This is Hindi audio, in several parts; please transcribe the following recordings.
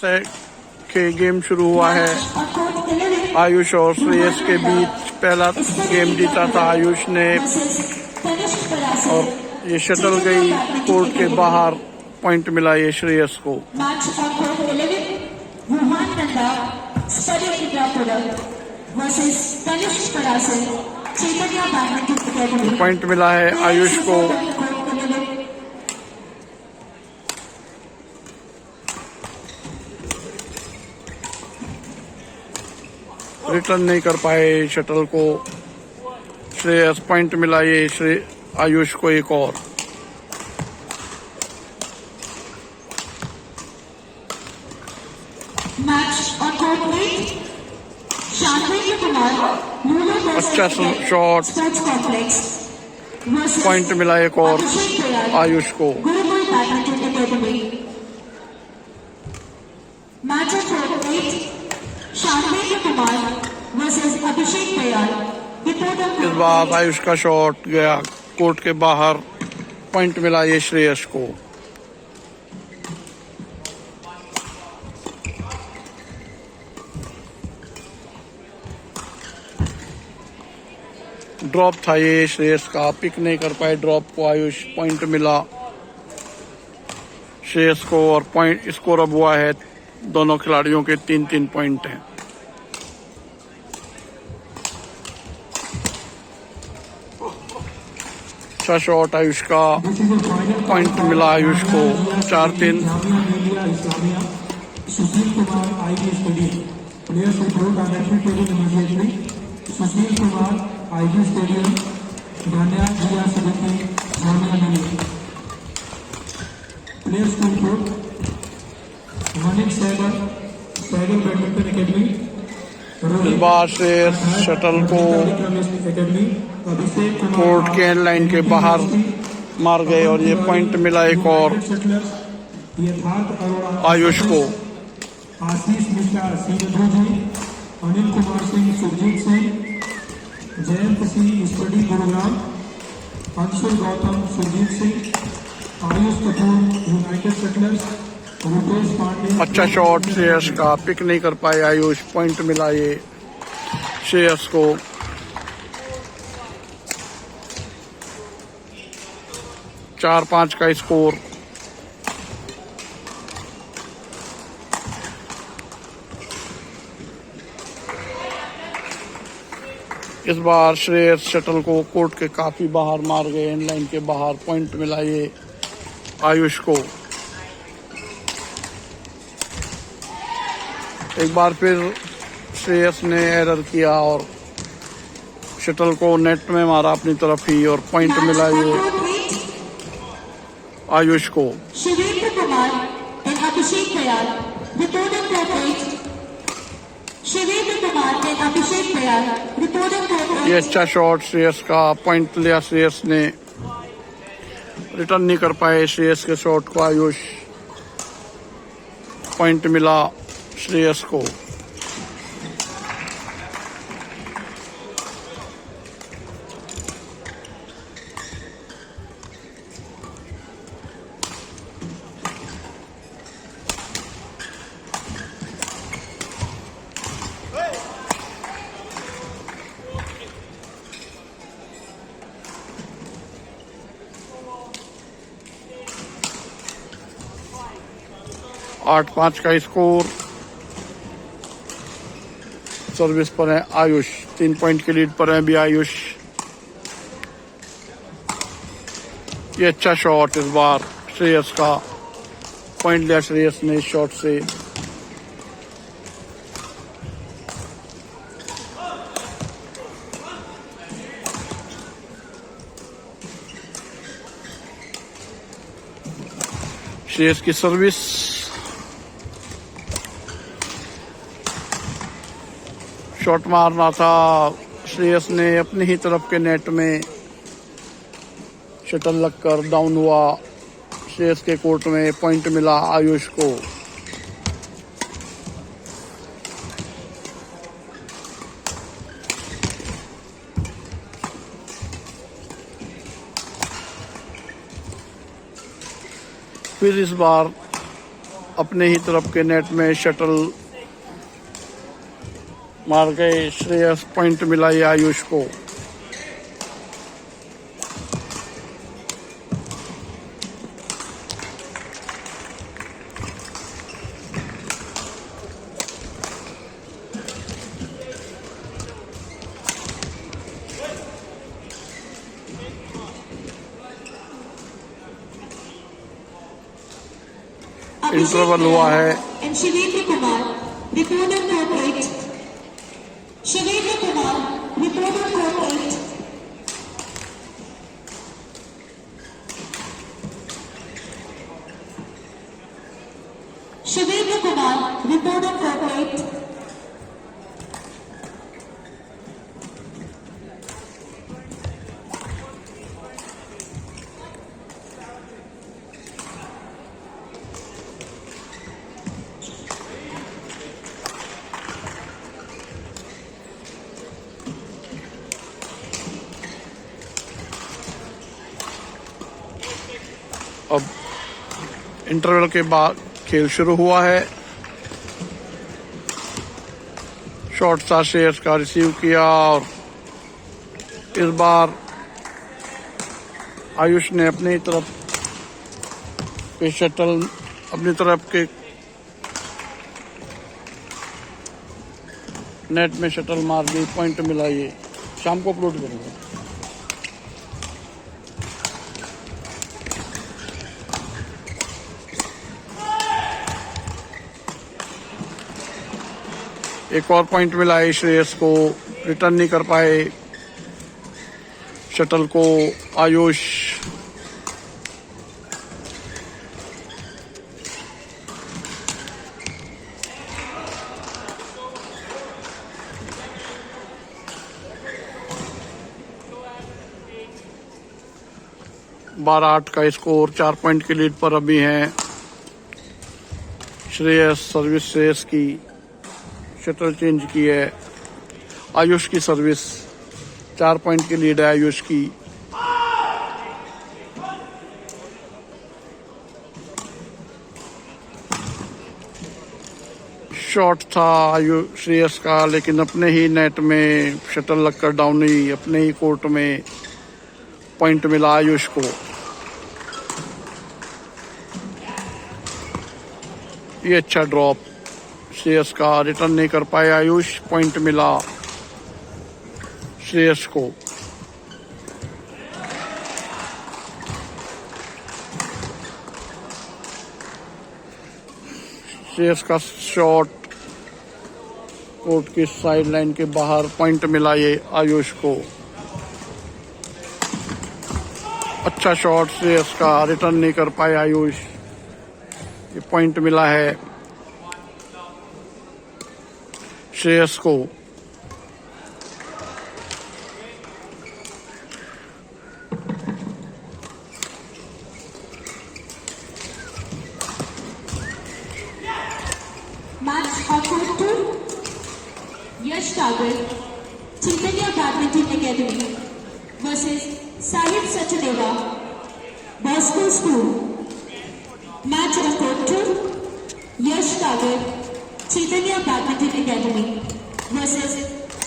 से के गेम शुरू हुआ है। आयुष और श्रेयस के बीच पहला गेम जीता था आयुष ने और ये शटल गई कोर्ट के बाहर। पॉइंट मिला ये श्रेयस को। पॉइंट मिला है आयुष को। रिटर्न नहीं कर पाए शटल को श्रेयस। पॉइंट मिला ये आयुष को एक और। अच्छा शॉट। पॉइंट मिला एक और आयुष को। इस बार आयुष का शॉट गया कोर्ट के बाहर। पॉइंट मिला ये श्रेयस को। ड्रॉप था ये श्रेयस का, पिक नहीं कर पाए ड्रॉप को आयुष। पॉइंट मिला श्रेयस को और पॉइंट स्कोर अब हुआ है दोनों खिलाड़ियों के 3-3 पॉइंट हैं। अच्छा शॉट आयुष का। पॉइंट मिला आयुष को 4-3। Sushil Kumar IB stadium players report on athlete table immediately. Sushil Kumar IB stadium धान्या जिला समिति धान्या नली प्लेयर्स को report. Manik Sehgal Sehgal badminton academy. इस बार से शटल को कोर्ट के लाइन के बाहर मार गए और ये पॉइंट मिला एक और आयुष को। Ashish Mishra Singh ji, Anil Kumar Singh Surjeet Singh, Jayant Singh study Gurugram, Anshul Gautam Surjeet Singh, Ayush Kapoor united settlers, Rupesh Pandey. अच्छा शॉट श्रेयस का, पिक नहीं कर पाए आयुष। पॉइंट मिला ये श्रेयस को। चार 5 का स्कोर। इस बार श्रेयस शटल को कोर्ट के काफी बाहर मार गए, एंड लाइन के बाहर। पॉइंट मिला ये आयुष को। एक बार फिर श्रेयस ने एरर किया और शटल को नेट में मारा अपनी तरफ ही और पॉइंट मिला ये आयुष को। Shivendra Kumar and Abhishek Dayal reporting for Shivendra Kumar and Abhishek Dayal reporting for. ये अच्छा शॉट श्रेयस का। पॉइंट लिया श्रेयस ने। रिटर्न नहीं कर पाए श्रेयस के शॉट को आयुष। पॉइंट मिला श्रेयस को। आठ 5 का स्कोर। सर्विस पर है आयुष। 3 पॉइंट की लीड पर है अभी आयुष। ये अच्छा शॉट इस बार श्रेयस का। पॉइंट लिया श्रेयस ने इस शॉट से। श्रेयस की सर्विस। शॉट मारना था श्रेयस ने अपनी ही तरफ के नेट में। शटल लगकर डाउन हुआ श्रेयस के कोर्ट में। पॉइंट मिला आयुष को। फिर इस बार अपने ही तरफ के नेट में शटल मार गए श्रेयस। पॉइंट मिला ये आयुष को। इंटरवल हुआ है। And Shivendra Kumar, reporter court 8. Shivendra Kumar, reporter court 8. Shivendra Kumar, reporter court 8. अब इंटरवल के बाद खेल शुरू हुआ है। शॉट था श्रेयस का, रिसीव किया और इस बार आयुष ने अपनी तरफ के शटल अपनी तरफ के नेट में शटल मार दी। पॉइंट मिला ये। शाम को अपलोड करूँगा। एक और पॉइंट मिला है श्रेयस को। रिटर्न नहीं कर पाए शटल को आयुष। बारह 8 का स्कोर। 4 पॉइंट की लीड पर अभी हैं श्रेयस। सर्विस श्रेयस की, शटल चेंज की है। आयुष की सर्विस। 4 पॉइंट की लीड है आयुष की। शॉट था आयुष श्रेयस का, लेकिन अपने ही नेट में शटल लगकर डाउन हुई। अपने ही कोर्ट में पॉइंट मिला आयुष को। ये अच्छा ड्रॉप श्रेयस का। रिटर्न नहीं कर पाए आयुष। पॉइंट मिला श्रेयस को। श्रेयस का शॉट कोर्ट की साइड लाइन के बाहर। पॉइंट मिला ये आयुष को। अच्छा शॉट श्रेयस का। रिटर्न नहीं कर पाए आयुष। ये पॉइंट मिला है श्रेयस को। Match on court 2. Yash Tagore, Chaitanya Badminton Academy versus Sahib Sachdeva, Bosco School. Match on court 2. Yash Tagore, Chaitanya Badminton Academy versus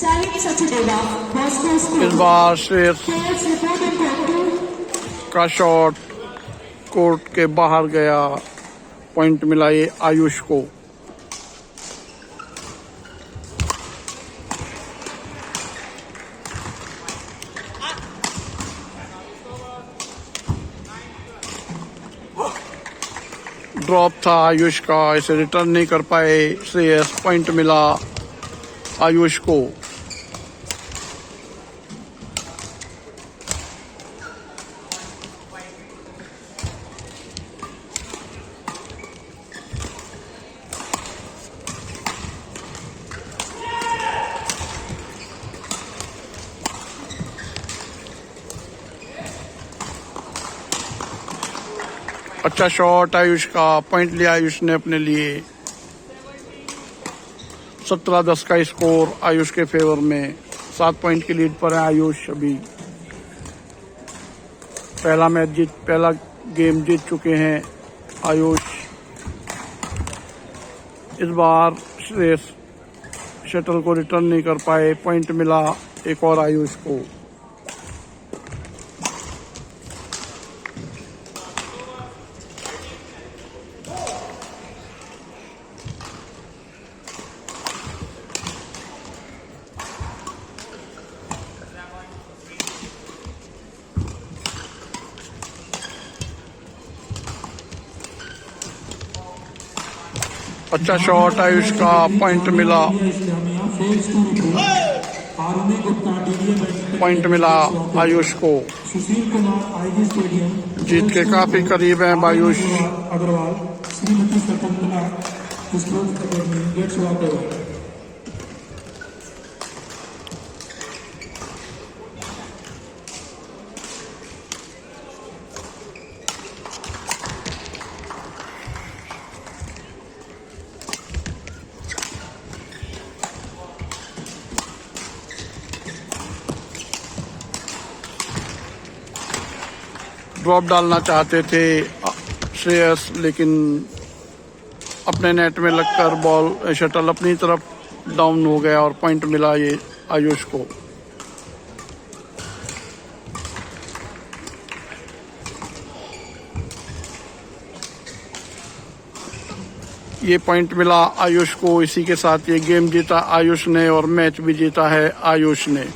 Sahib Sachdeva, Bosco School. इस बार Shreyas Players report on court 2. का शॉट कोर्ट के बाहर गया। पॉइंट मिला ये आयुष को। ड्रॉप था आयुष का। इसे रिटर्न नहीं कर पाए श्रेयस। पॉइंट मिला आयुष को। अच्छा शॉट आयुष का। पॉइंट लिया आयुष ने अपने लिए। 17-10 का स्कोर आयुष के फेवर में। 7 पॉइंट की लीड पर है आयुष। अभी पहला गेम जीत चुके हैं आयुष। इस बार श्रेयस शटल को रिटर्न नहीं कर पाए, पॉइंट मिला एक और आयुष को। अच्छा शॉट आयुष का, पॉइंट मिला, पॉइंट मिला आयुष को। सुशील कुमार आईजी स्टेडियम जीत के काफी करीब हैं Ayush. Agrawal Shrimati Shakuntala sports academy gets water. Drop डालना चाहते थे श्रेयस, लेकिन अपने नेट में लगकर बॉल शटल अपनी तरफ डाउन हो गया और पॉइंट मिला ये आयुष को। ये पॉइंट मिला आयुष को। इसी के साथ ये गेम जीता आयुष ने और मैच भी जीता है आयुष ने।